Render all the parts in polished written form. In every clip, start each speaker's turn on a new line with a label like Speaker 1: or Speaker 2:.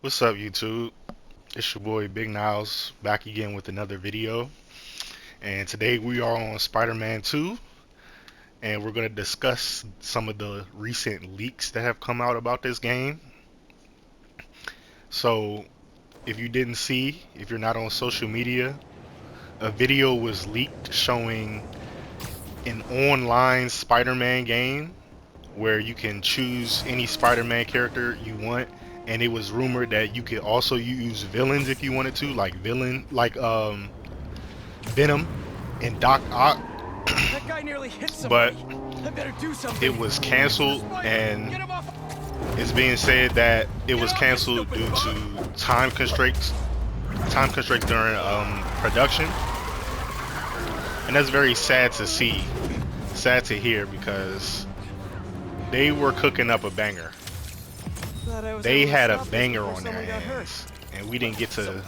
Speaker 1: What's up, YouTube? It's your boy Big Niles back again with another video. And today we are on Spider-Man 2, and we're going to discuss some of the recent leaks that have come out about this game. So, if you didn't see, if you're not on social media, a video was leaked showing an online Spider-Man game where you can choose any Spider-Man character you want, and it was rumored that you could also use villains if you wanted to, like Venom and Doc Ock.
Speaker 2: That guy nearly hit
Speaker 1: But
Speaker 2: somebody. I better do something.
Speaker 1: it was canceled, and it's being said that it was canceled due to time constraints during production, and that's very sad to see, sad to hear, because they were cooking up a banger. They had a banger on their hands, and we didn't get to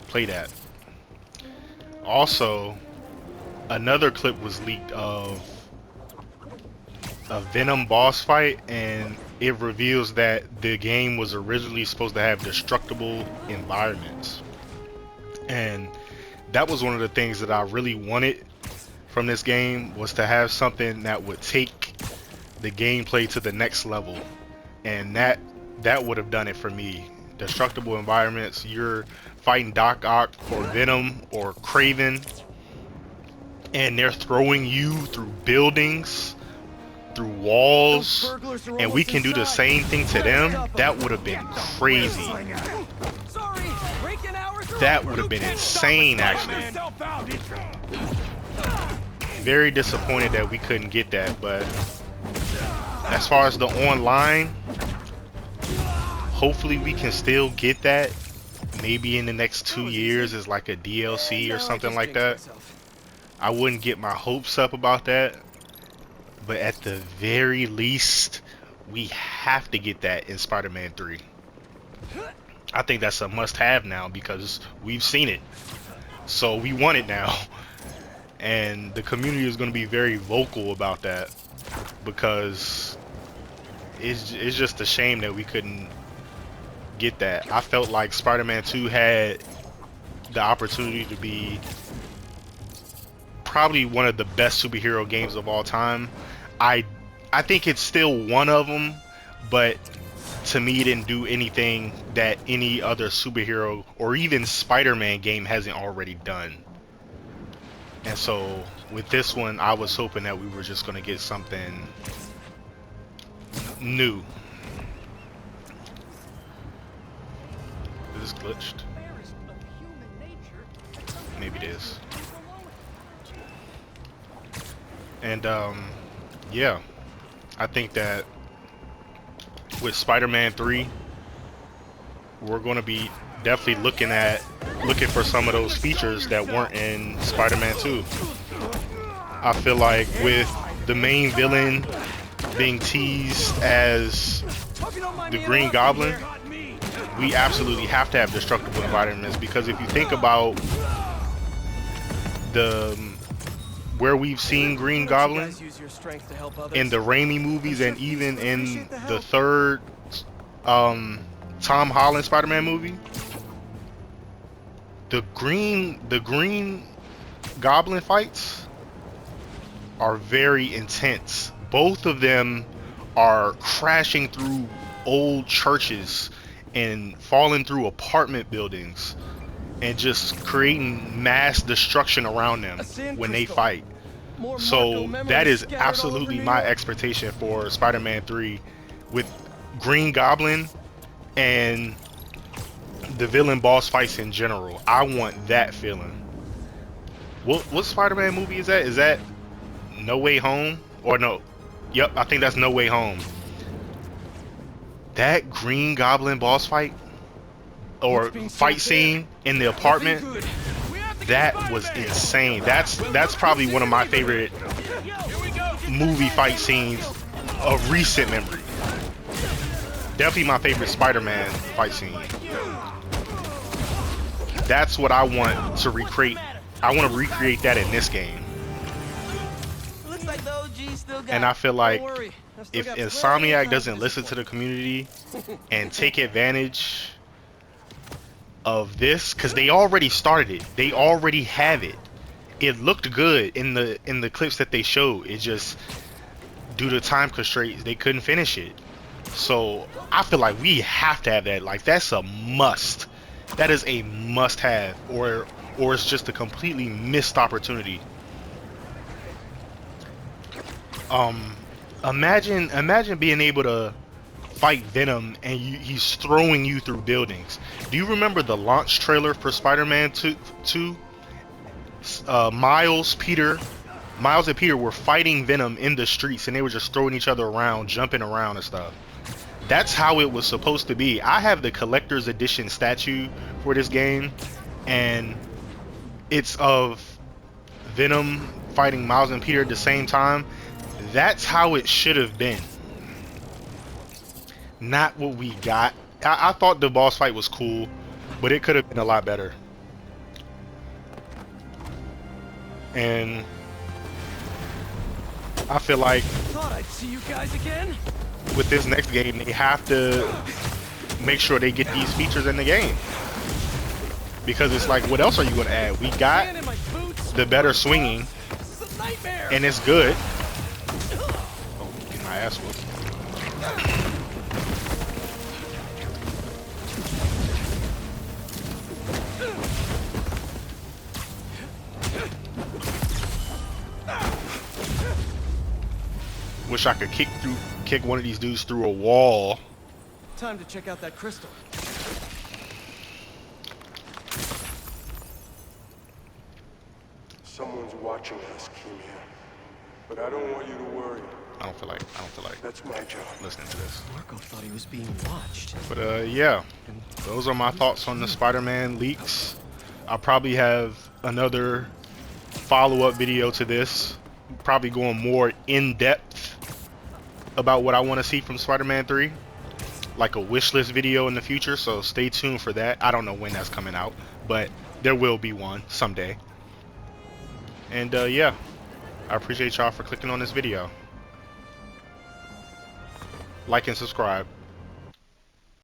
Speaker 1: play that. Also, another clip was leaked of a Venom boss fight, and it reveals that the game was originally supposed to have destructible environments. And that was one of the things that I really wanted from this game, was to have something that would take the gameplay to the next level. And that would have done it for me. Destructible environments, you're fighting Doc Ock or Venom or Craven, and they're throwing you through buildings, through walls, and we can do the same thing to them. That would have been crazy. That would have been insane, actually. Very disappointed that we couldn't get that, but as far as the online, hopefully we can still get that, maybe in the next 2 years as like a DLC or something like that. I wouldn't get my hopes up about that, but at the very least, we have to get that in Spider-Man 3. I think that's a must-have now because we've seen it, so we want it now. And the community is going to be very vocal about that, because it's just a shame that we couldn't get that. I felt like Spider-Man 2 had the opportunity to be probably one of the best superhero games of all time. I think it's still one of them, but to me it didn't do anything that any other superhero or even Spider-Man game hasn't already done. And so with this one, I was hoping that we were just going to get something new. Is this glitched? Maybe it is. And yeah, I think that with Spider-Man 3, we're going to be definitely looking for some of those features that weren't in Spider-Man 2. I feel like with the main villain being teased as the Green Goblin, we absolutely have to have destructible environments, because if you think about where we've seen Green Goblin in the Raimi movies, and even in the third Tom Holland Spider-Man movie, the Green Goblin fights are very intense. Both of them are crashing through old churches and falling through apartment buildings and just creating mass destruction around them when they fight. So that is absolutely my expectation for Spider-Man 3, with Green Goblin and the villain boss fights in general. I want that feeling. What Spider-Man movie is that? Is that No Way Home? Or no? Yep, I think that's No Way Home. That Green Goblin boss fight or fight scene in the apartment, that was insane. That's probably one of my favorite movie fight scenes of recent memory. Definitely my favorite Spider-Man fight scene. That's what I want to recreate. I want to recreate that in this game. And I feel like if Insomniac doesn't listen to the community and take advantage of this, because they already started it. They already have it. It looked good in the clips that they showed. It just, due to time constraints, they couldn't finish it. So I feel like we have to have that. Like, that's a must. That is a must-have, or it's just a completely missed opportunity. Imagine being able to fight Venom and he's throwing you through buildings. Do you remember the launch trailer for Spider-Man 2? Miles and Peter were fighting Venom in the streets, and they were just throwing each other around, jumping around and stuff. That's how it was supposed to be. I have the collector's edition statue for this game, and it's of Venom fighting Miles and Peter at the same time. That's how it should have been. Not what we got. I thought the boss fight was cool, but it could have been a lot better. And I feel like
Speaker 2: Thought I'd see you guys again.
Speaker 1: with this next game, they have to make sure they get these features in the game. Because it's like, what else are you going to add? We got
Speaker 2: Man in my boots.
Speaker 1: the better swinging,
Speaker 2: This is a nightmare.
Speaker 1: and it's good. Oh, get my ass whooped. Wish I could kick one of these dudes through a wall.
Speaker 2: Time to check out that crystal.
Speaker 3: Someone's watching us, Keemia. But I don't want you to worry.
Speaker 1: I don't feel like
Speaker 3: That's my job.
Speaker 1: listening to this.
Speaker 2: Marco thought he was being watched.
Speaker 1: But yeah, those are my thoughts on the Spider-Man leaks. I'll probably have another follow-up video to this, probably going more in-depth about what I want to see from Spider-Man 3, like a wish list video in the future, so stay tuned for that. I don't know when that's coming out, but there will be one someday. And yeah, I appreciate y'all for clicking on this video. Like and subscribe.